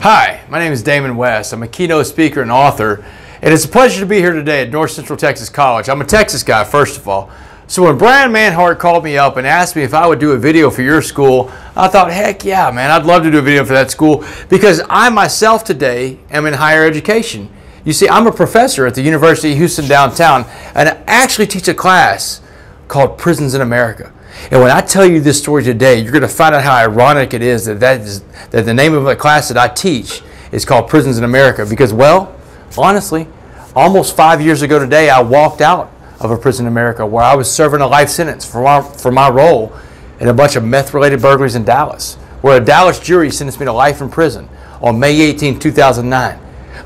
Hi, my name is Damon West. I'm a keynote speaker and author, and it's a pleasure to be here today at North Central Texas College. I'm a Texas guy, first of all. So when Brian Manhart called me up and asked me if I would do a video for your school, I thought, heck yeah, man, I'd love to do a video for that school because I myself today am in higher education. You see, I'm a professor at the University of Houston downtown, and I actually teach a class called Prisons in America. And when I tell you this story today, you're going to find out how ironic it is that the name of the class that I teach is called Prisons in America. Because, well, honestly, almost 5 years ago today, I walked out of a prison in America where I was serving a life sentence for my role in a bunch of meth-related burglaries in Dallas, where a Dallas jury sentenced me to life in prison on May 18, 2009.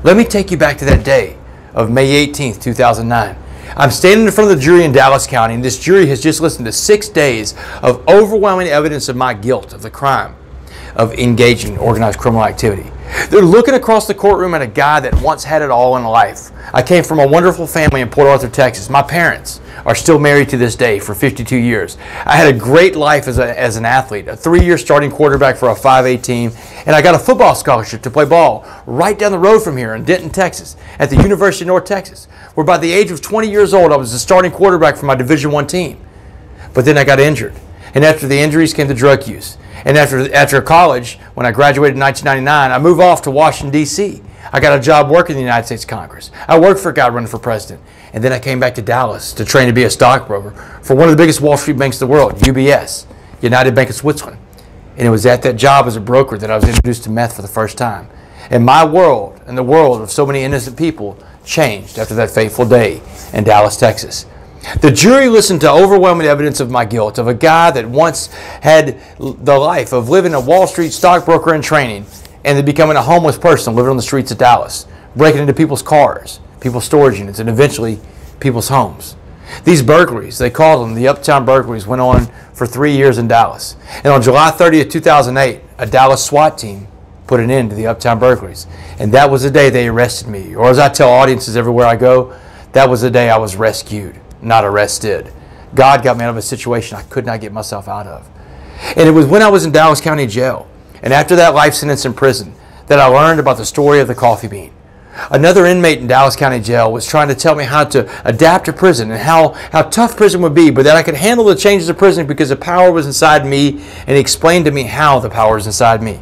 Let me take you back to that day of May 18, 2009. I'm standing in front of the jury in Dallas County, and this jury has just listened to 6 days of overwhelming evidence of my guilt of the crime of engaging in organized criminal activity. They're looking across the courtroom at a guy that once had it all in life. I came from a wonderful family in Port Arthur, Texas. My parents are still married to this day for 52 years. I had a great life as an athlete, a 3-year starting quarterback for a 5A team, and I got a football scholarship to play ball right down the road from here in Denton, Texas, at the University of North Texas, where by the age of 20 years old, I was the starting quarterback for my Division I team. But then I got injured, and after the injuries came the drug use. And after college, when I graduated in 1999, I moved off to Washington, D.C. I got a job working in the United States Congress. I worked for a guy running for president. And then I came back to Dallas to train to be a stockbroker for one of the biggest Wall Street banks in the world, UBS, United Bank of Switzerland. And it was at that job as a broker that I was introduced to meth for the first time. And my world and the world of so many innocent people changed after that fateful day in Dallas, Texas. The jury listened to overwhelming evidence of my guilt, of a guy that once had the life of living a Wall Street stockbroker in training and then becoming a homeless person living on the streets of Dallas, breaking into people's cars, people's storage units, and eventually people's homes. These burglaries, they called them the Uptown burglaries, went on for 3 years in Dallas. And on July 30th, 2008, a Dallas SWAT team put an end to the Uptown burglaries. And that was the day they arrested me. Or as I tell audiences everywhere I go, that was the day I was rescued, not arrested. God got me out of a situation I could not get myself out of. And it was when I was in Dallas County Jail, and after that life sentence in prison, that I learned about the story of the coffee bean. Another inmate in Dallas County Jail was trying to tell me how to adapt to prison and how tough prison would be, but that I could handle the changes of prison because the power was inside me, and he explained to me how the power is inside me.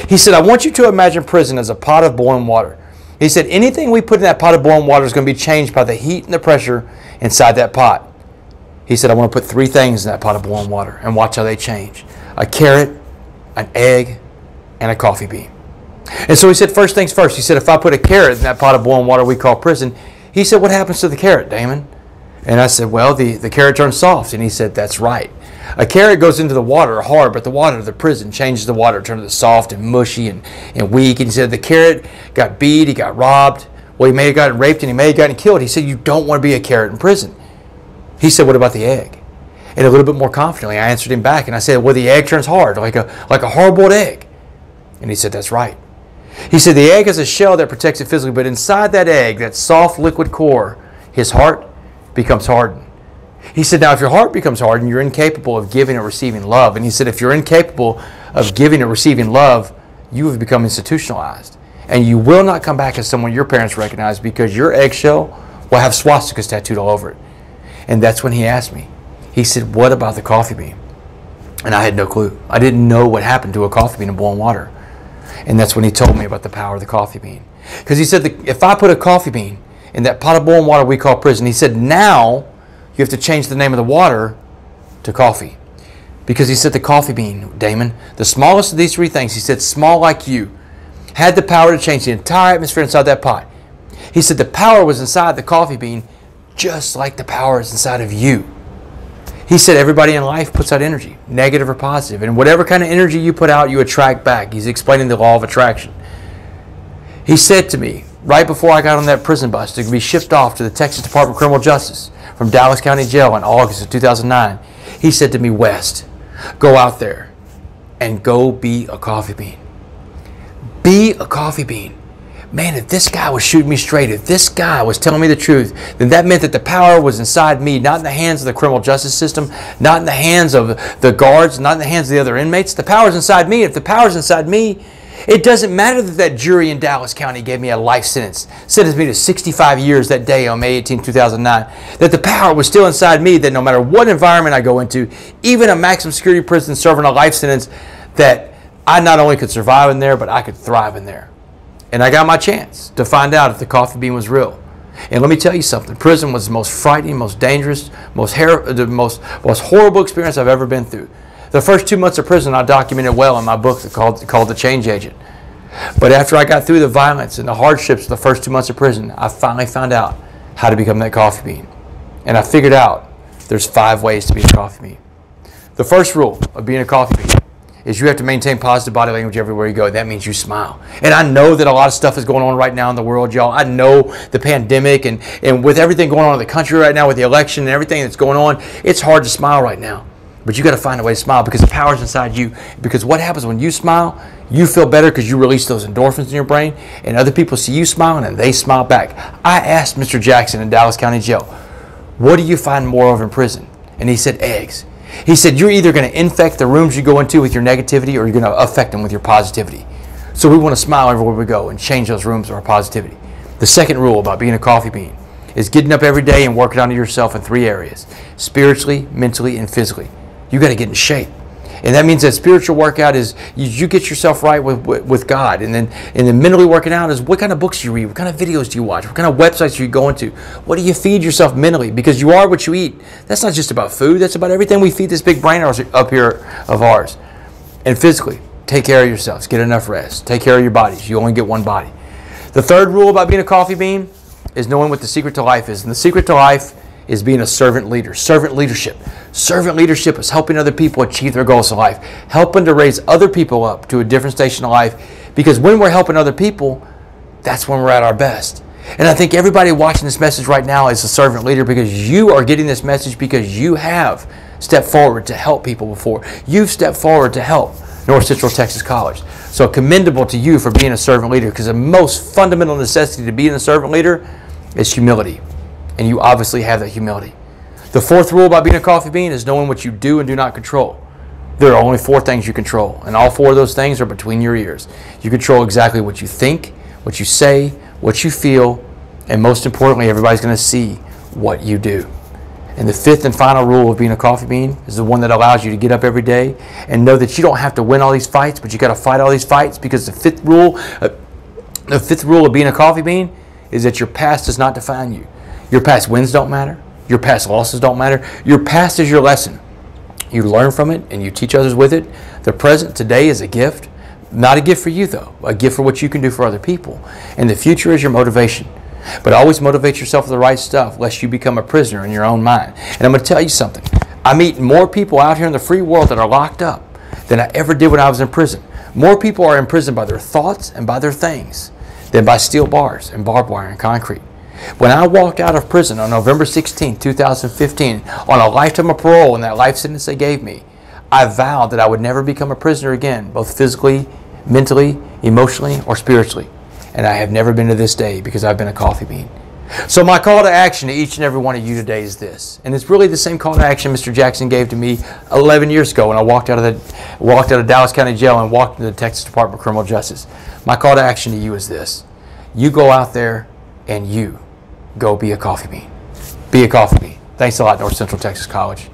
He said, I want you to imagine prison as a pot of boiling water. He said, anything we put in that pot of boiling water is going to be changed by the heat and the pressure inside that pot. He said, I want to put 3 things in that pot of boiling water and watch how they change. A carrot, an egg, and a coffee bean. And so he said, first things first. He said, if I put a carrot in that pot of boiling water we call prison, he said, what happens to the carrot, Damon? And I said, well, the carrot turns soft. And he said, that's right. A carrot goes into the water hard, but the water of the prison changes the water, turns it soft and mushy and weak. And he said, the carrot got beat, he got robbed. Well, he may have gotten raped and he may have gotten killed. He said, you don't want to be a carrot in prison. He said, what about the egg? And a little bit more confidently, I answered him back and I said, well, the egg turns hard, like a hard-boiled egg. And he said, that's right. He said, the egg has a shell that protects it physically, but inside that egg, that soft liquid core, his heart becomes hardened. He said, now if your heart becomes hardened, you're incapable of giving or receiving love. And he said, if you're incapable of giving or receiving love, you have become institutionalized. And you will not come back as someone your parents recognize because your eggshell will have swastikas tattooed all over it. And that's when he asked me. He said, what about the coffee bean? And I had no clue. I didn't know what happened to a coffee bean in boiling water. And that's when he told me about the power of the coffee bean. Because he said, if I put a coffee bean in that pot of boiling water we call prison, he said, now you have to change the name of the water to coffee. Because he said the coffee bean, Damon, the smallest of these 3 things, he said, small like you, had the power to change the entire atmosphere inside that pot. He said the power was inside the coffee bean just like the power is inside of you. He said everybody in life puts out energy, negative or positive, and whatever kind of energy you put out, you attract back. He's explaining the law of attraction. He said to me, right before I got on that prison bus to be shipped off to the Texas Department of Criminal Justice from Dallas County Jail in August of 2009, he said to me, West, go out there and go be a coffee bean. Be a coffee bean. Man, if this guy was shooting me straight, if this guy was telling me the truth, then that meant that the power was inside me, not in the hands of the criminal justice system, not in the hands of the guards, not in the hands of the other inmates. The power's inside me. If the power's inside me, It doesn't matter that that jury in Dallas County gave me a life sentence, sentenced me to 65 years that day on May 18, 2009, that the power was still inside me that no matter what environment I go into, even a maximum security prison serving a life sentence, that I not only could survive in there, but I could thrive in there. And I got my chance to find out if the coffee bean was real. And let me tell you something, prison was the most frightening, most dangerous, most horrible experience I've ever been through. The first 2 months of prison I documented well in my book called The Change Agent. But after I got through the violence and the hardships of the first 2 months of prison, I finally found out how to become that coffee bean. And I figured out there's 5 ways to be a coffee bean. The first rule of being a coffee bean is you have to maintain positive body language everywhere you go. That means you smile. And I know that a lot of stuff is going on right now in the world, y'all. I know the pandemic and with everything going on in the country right now, with the election and everything that's going on, it's hard to smile right now. But you got to find a way to smile because the power's inside you. Because what happens when you smile, you feel better because you release those endorphins in your brain, and other people see you smiling and they smile back. I asked Mr. Jackson in Dallas County Jail, what do you find more of in prison? And he said, eggs. He said, you're either going to infect the rooms you go into with your negativity or you're going to affect them with your positivity. So we want to smile everywhere we go and change those rooms with our positivity. The second rule about being a coffee bean is getting up every day and working on yourself in 3 areas: spiritually, mentally, and physically. You got to get in shape. And that means that spiritual workout is you get yourself right with God. And then mentally working out is what kind of books you read, what kind of videos do you watch, what kind of websites are you going to, what do you feed yourself mentally? Because you are what you eat. That's not just about food. That's about everything we feed this big brain up here of ours. And physically, take care of yourselves. Get enough rest. Take care of your bodies. You only get one body. The third rule about being a coffee bean is knowing what the secret to life is. And the secret to life is being a servant leader. Servant leadership. Servant leadership is helping other people achieve their goals in life, helping to raise other people up to a different station of life. Because when we're helping other people, that's when we're at our best. And I think everybody watching this message right now is a servant leader because you are getting this message because you have stepped forward to help people before. You've stepped forward to help North Central Texas College. So commendable to you for being a servant leader, because the most fundamental necessity to being a servant leader is humility. And you obviously have that humility. The fourth rule about being a coffee bean is knowing what you do and do not control. There are only 4 things you control, and all 4 of those things are between your ears. You control exactly what you think, what you say, what you feel, and most importantly, everybody's going to see what you do. And the 5th and final rule of being a coffee bean is the one that allows you to get up every day and know that you don't have to win all these fights, but you got to fight all these fights, because the fifth rule of being a coffee bean is that your past does not define you. Your past wins don't matter. Your past losses don't matter. Your past is your lesson. You learn from it and you teach others with it. The present today is a gift. Not a gift for you, though. A gift for what you can do for other people. And the future is your motivation. But always motivate yourself with the right stuff, lest you become a prisoner in your own mind. And I'm going to tell you something. I meet more people out here in the free world that are locked up than I ever did when I was in prison. More people are in prison by their thoughts and by their things than by steel bars and barbed wire and concrete. When I walked out of prison on November 16, 2015, on a lifetime of parole and that life sentence they gave me, I vowed that I would never become a prisoner again, both physically, mentally, emotionally, or spiritually. And I have never been to this day because I've been a coffee bean. So my call to action to each and every one of you today is this. And it's really the same call to action Mr. Jackson gave to me 11 years ago when I walked out of Dallas County Jail and walked into the Texas Department of Criminal Justice. My call to action to you is this. You go out there and you go be a coffee bean. Be a coffee bean. Thanks a lot, North Central Texas College.